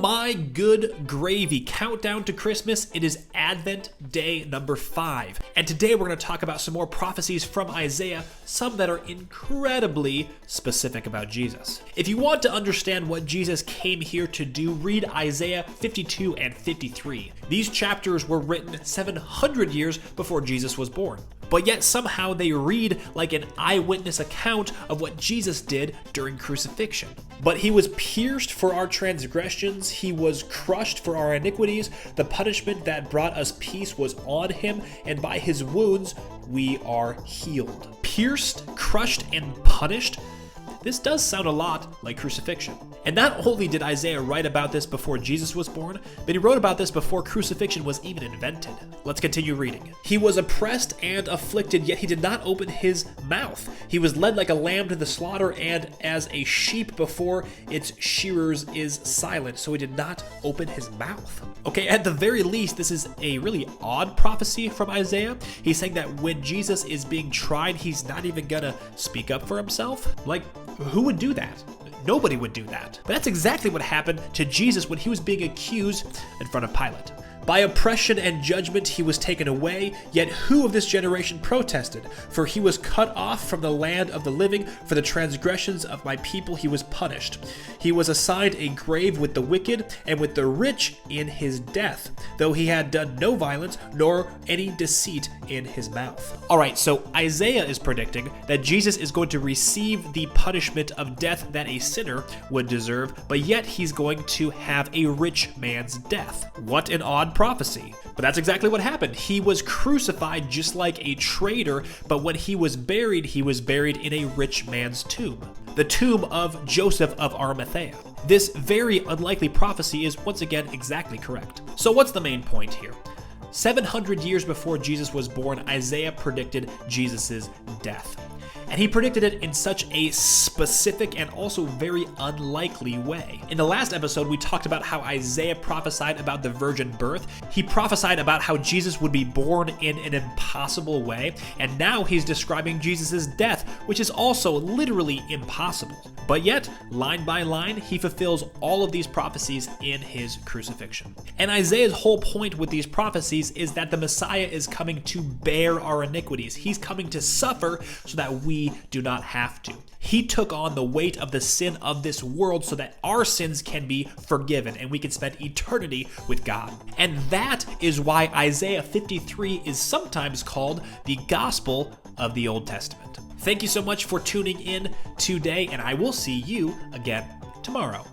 My good gravy, countdown to Christmas. It is Advent day number 5. And today we're going to talk about some more prophecies from Isaiah, some that are incredibly specific about Jesus. If you want to understand what Jesus came here to do, read Isaiah 52 and 53. These chapters were written 700 years before Jesus was born. But yet somehow they read like an eyewitness account of what Jesus did during crucifixion. But he was pierced for our transgressions, he was crushed for our iniquities, the punishment that brought us peace was on him, and by his wounds we are healed. Pierced, crushed, and punished? This does sound a lot like crucifixion. And not only did Isaiah write about this before Jesus was born, but he wrote about this before crucifixion was even invented. Let's continue reading. He was oppressed and afflicted, yet he did not open his mouth. He was led like a lamb to the slaughter, and as a sheep before its shearers is silent, so he did not open his mouth. Okay, at the very least, this is a really odd prophecy from Isaiah. He's saying that when Jesus is being tried, he's not even gonna speak up for himself. Like, who would do that? Nobody would do that. But that's exactly what happened to Jesus when he was being accused in front of Pilate. By oppression and judgment he was taken away, yet who of this generation protested? For he was cut off from the land of the living, for the transgressions of my people he was punished. He was assigned a grave with the wicked, and with the rich in his death, though he had done no violence, nor any deceit in his mouth. Alright, so Isaiah is predicting that Jesus is going to receive the punishment of death that a sinner would deserve, but yet he's going to have a rich man's death. What an odd prophecy. But that's exactly what happened. He was crucified just like a traitor, but when he was buried in a rich man's tomb. The tomb of Joseph of Arimathea. This very unlikely prophecy is once again exactly correct. So what's the main point here? 700 years before Jesus was born, Isaiah predicted Jesus' death. And he predicted it in such a specific and also very unlikely way. In the last episode, we talked about how Isaiah prophesied about the virgin birth. He prophesied about how Jesus would be born in an impossible way, and now he's describing Jesus' death, which is also literally impossible. But yet, line by line, he fulfills all of these prophecies in his crucifixion. And Isaiah's whole point with these prophecies is that the Messiah is coming to bear our iniquities. He's coming to suffer so that we do not have to. He took on the weight of the sin of this world so that our sins can be forgiven and we can spend eternity with God. And that is why Isaiah 53 is sometimes called the Gospel of the Old Testament. Thank you so much for tuning in today, and I will see you again tomorrow.